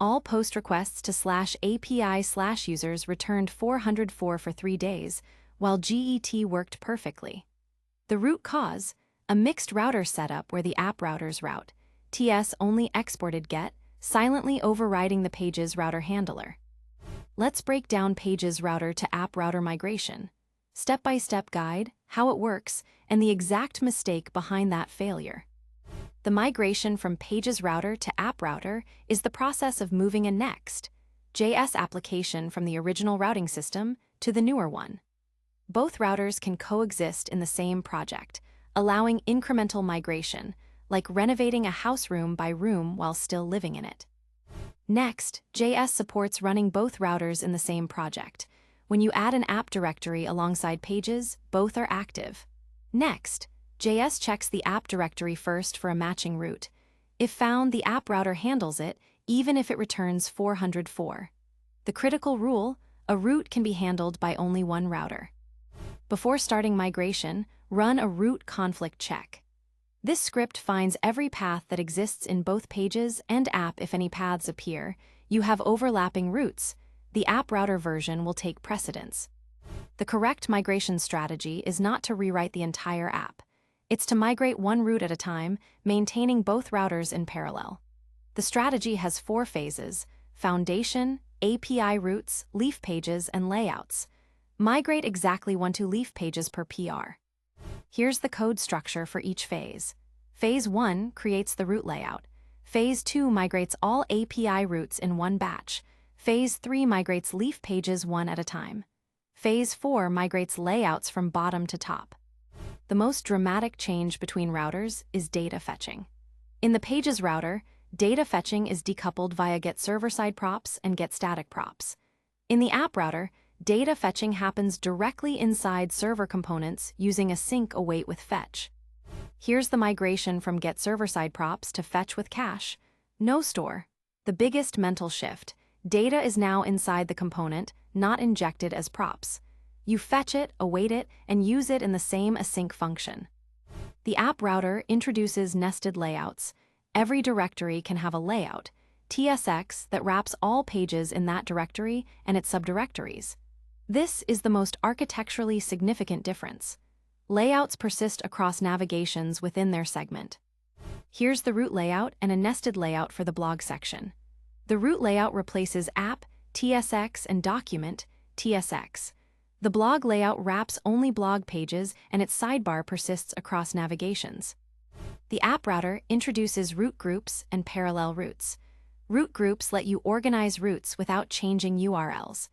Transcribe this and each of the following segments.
All POST requests to /API/users returned 404 for 3 days, while GET worked perfectly. The root cause, a mixed router setup where the app router's route.ts only exported GET, silently overriding the page's router handler. Let's break down page's router to app router migration. Step-by-step guide, how it works, and the exact mistake behind that failure. The migration from page's router to app router is the process of moving a nextjs application from the original routing system to the newer one. Both routers can coexist in the same project, allowing incremental migration, like renovating a house room by room while still living in it. Next.js supports running both routers in the same project. When you add an app directory alongside pages, both are active. Next.js checks the app directory first for a matching route. If found, the app router handles it, even if it returns 404. The critical rule: a route can be handled by only one router. Before starting migration, run a route conflict check. This script finds every path that exists in both pages and app. If any paths appear, you have overlapping routes. The app router version will take precedence. The correct migration strategy is not to rewrite the entire app. It's to migrate one route at a time, maintaining both routers in parallel. The strategy has 4 phases: foundation, API routes, leaf pages, and layouts. Migrate exactly 1 to leaf pages per PR. Here's the code structure for each phase. Phase 1 creates the route layout. Phase 2 migrates all API routes in one batch. Phase 3 migrates leaf pages one at a time. Phase 4 migrates layouts from bottom to top. The most dramatic change between routers is data fetching. In the pages router, data fetching is decoupled via get server-side props and get static props. In the app router, data fetching happens directly inside server components using a sync await with fetch. Here's the migration from get server-side props to fetch with cache. No store. The biggest mental shift: data is now inside the component, not injected as props. You fetch it, await it, and use it in the same async function. The app router introduces nested layouts. Every directory can have a layout, TSX, that wraps all pages in that directory and its subdirectories. This is the most architecturally significant difference. Layouts persist across navigations within their segment. Here's the route layout and a nested layout for the blog section. The route layout replaces app, TSX, and document, TSX. The blog layout wraps only blog pages, and its sidebar persists across navigations. The app router introduces route groups and parallel routes. Route groups let you organize routes without changing URLs.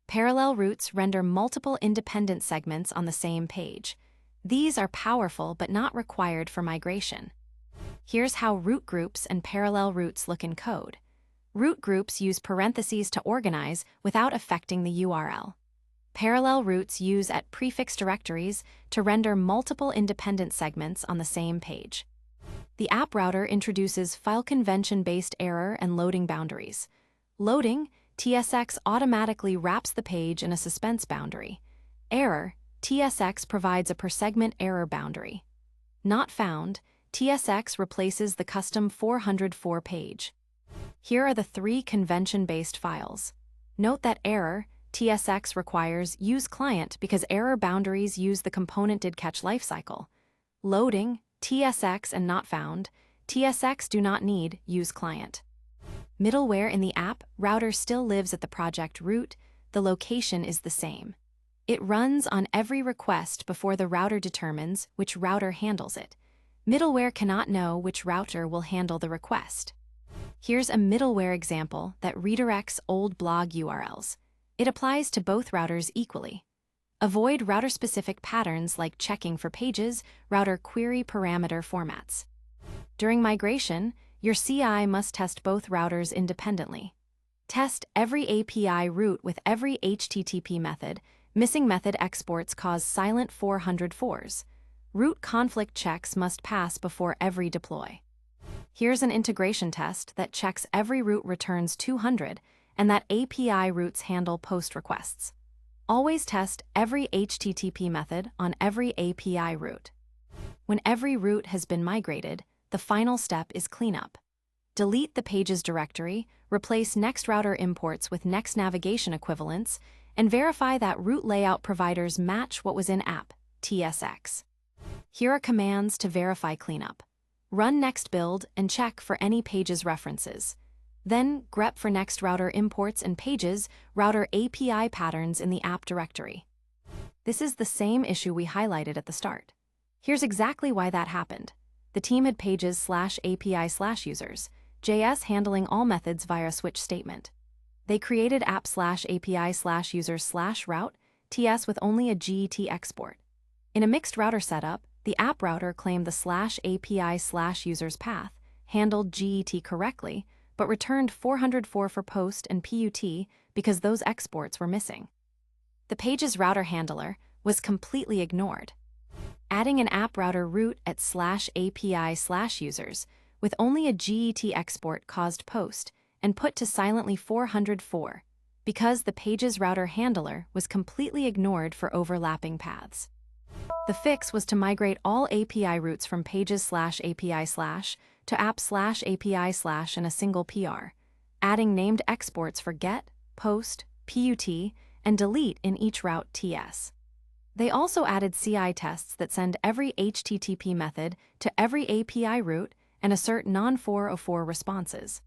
Parallel routes render multiple independent segments on the same page. These are powerful but not required for migration. Here's how route groups and parallel routes look in code. Route groups use parentheses to organize without affecting the URL. Parallel routes use @prefix directories to render multiple independent segments on the same page. The app router introduces file convention-based error and loading boundaries. Loading, TSX automatically wraps the page in a suspense boundary. Error, TSX provides a per-segment error boundary. Not found, TSX replaces the custom 404 page. Here are the 3 convention-based files. Note that error, TSX requires use client because error boundaries use the component did catch lifecycle. Loading, TSX, and not found, TSX do not need use client. Middleware in the app router still lives at the project root. The location is the same. It runs on every request before the router determines which router handles it. Middleware cannot know which router will handle the request. Here's a middleware example that redirects old blog URLs. It applies to both routers equally. Avoid router-specific patterns like checking for pages, router query parameter formats. During migration, your CI must test both routers independently. Test every API route with every HTTP method. Missing method exports cause silent 404s. Route conflict checks must pass before every deploy. Here's an integration test that checks every route returns 200 and that API routes handle POST requests. Always test every HTTP method on every API route. When every route has been migrated, the final step is cleanup. delete the pages directory, replace nextrouter imports with next navigation equivalents, and verify that route layout providers match what was in app.tsx. Here are commands to verify cleanup. Run next build and check for any pages references. Then grep for nextrouter imports and pages router API patterns in the app directory. This is the same issue we highlighted at the start. Here's exactly why that happened. The team had pages/API/users, JS handling all methods via a switch statement. They created app/API/users/route.ts with only a GET export. In a mixed router setup, the app router claimed the /API/users path, handled GET correctly, but returned 404 for POST and PUT because those exports were missing. The pages router handler was completely ignored. Adding an app router route at /API/users with only a GET export caused POST and put to silently 404 because the pages router handler was completely ignored for overlapping paths. The fix was to migrate all API routes from pages/API/ to app/API/ in a single PR, adding named exports for get, post, PUT, and delete in each route.ts. They also added CI tests that send every HTTP method to every API route and assert non-404 responses.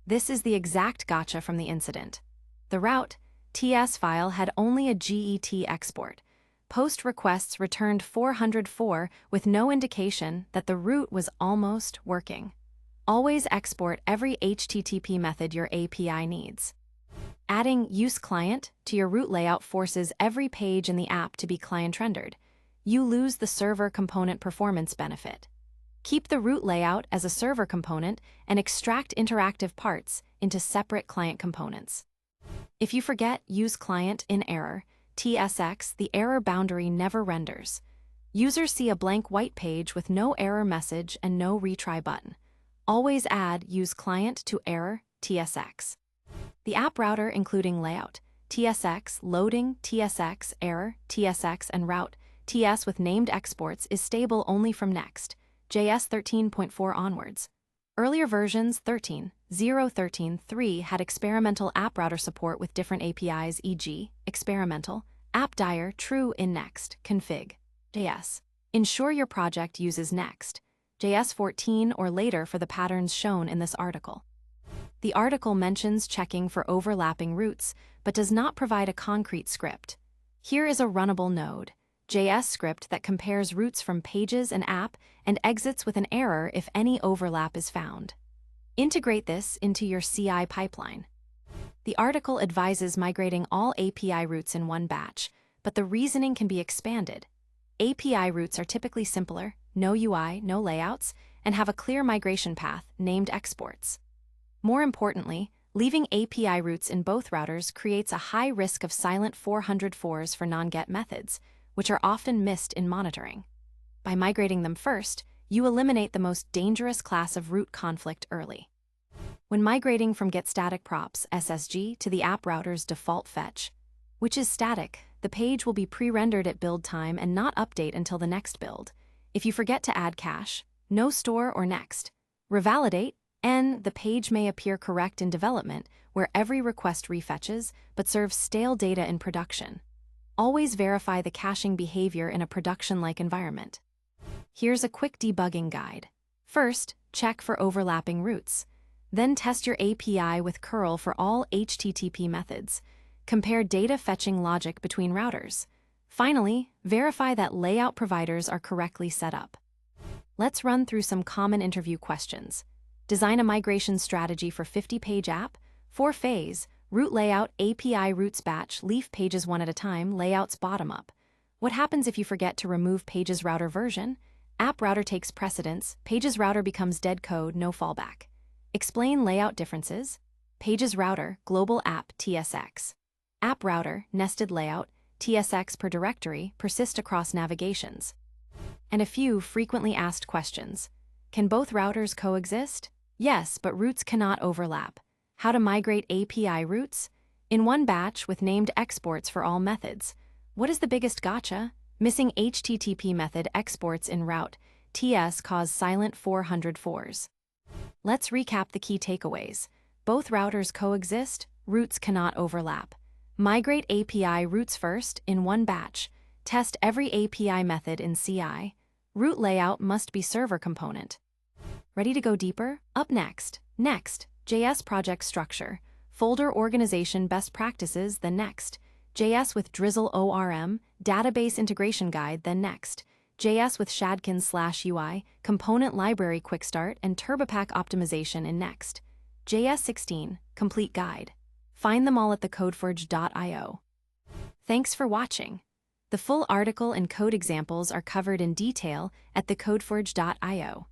This is the exact gotcha from the incident. The route.ts file had only a GET export. POST requests returned 404 with no indication that the route was almost working. Always export every HTTP method your API needs. Adding useClient to your route layout forces every page in the app to be client-rendered. You lose the server component performance benefit. Keep the route layout as a server component and extract interactive parts into separate client components. If you forget useClient in error.tsx, the error boundary never renders. Users see a blank white page with no error message and no retry button. Always add useClient to error.tsx. The app router, including layout, tsx, loading, tsx, error, tsx, and route.ts with named exports, is stable only from nextjs 13.4 onwards. Earlier versions 13.0, 13.3 had experimental app router support with different APIs, e.g., experimental, app.dir, true in next, config.js. Ensure your project uses nextjs 14 or later for the patterns shown in this article. The article mentions checking for overlapping routes, but does not provide a concrete script. Here is a runnable Node.js script that compares routes from pages and app and exits with an error if any overlap is found. Integrate this into your CI pipeline. The article advises migrating all API routes in one batch, but the reasoning can be expanded. API routes are typically simpler, no UI, no layouts, and have a clear migration path, named exports. More importantly, leaving API routes in both routers creates a high risk of silent 404s for non-get methods, which are often missed in monitoring. By migrating them first, you eliminate the most dangerous class of route conflict early. When migrating from getStaticProps (SSG) to the app router's default fetch, which is static, the page will be pre-rendered at build time and not update until the next build. If you forget to add cache, no store or next, revalidate, and the page may appear correct in development, where every request refetches, but serves stale data in production. Always verify the caching behavior in a production-like environment. Here's a quick debugging guide. First, check for overlapping routes. Then test your API with curl for all HTTP methods. Compare data fetching logic between routers. Finally, verify that layout providers are correctly set up. Let's run through some common interview questions. Design a migration strategy for 50-page app, 4-phase, route layout, API routes batch, leaf pages one at a time, layouts bottom up. What happens if you forget to remove pages router version? App router takes precedence, pages router becomes dead code, no fallback. Explain layout differences. Pages router, global app, TSX. App router, nested layout, TSX per directory, persist across navigations. And a few frequently asked questions. Can both routers coexist? Yes, but routes cannot overlap. How to migrate API routes? In one batch with named exports for all methods. What is the biggest gotcha? Missing HTTP method exports in route.ts cause silent 404s. Let's recap the key takeaways. Both routers coexist, routes cannot overlap. Migrate API routes first in one batch. Test every API method in CI. Route layout must be server component. Ready to go deeper? Up next, Next.js project structure. Folder organization best practices, then Next.js with Drizzle ORM, database integration guide, then Next.js with Shadkins/UI, component library quick start, and TurboPack optimization in Next.js 16, complete guide. Find them all at TheCodeForge.io. Thanks for watching. The full article and code examples are covered in detail at TheCodeForge.io.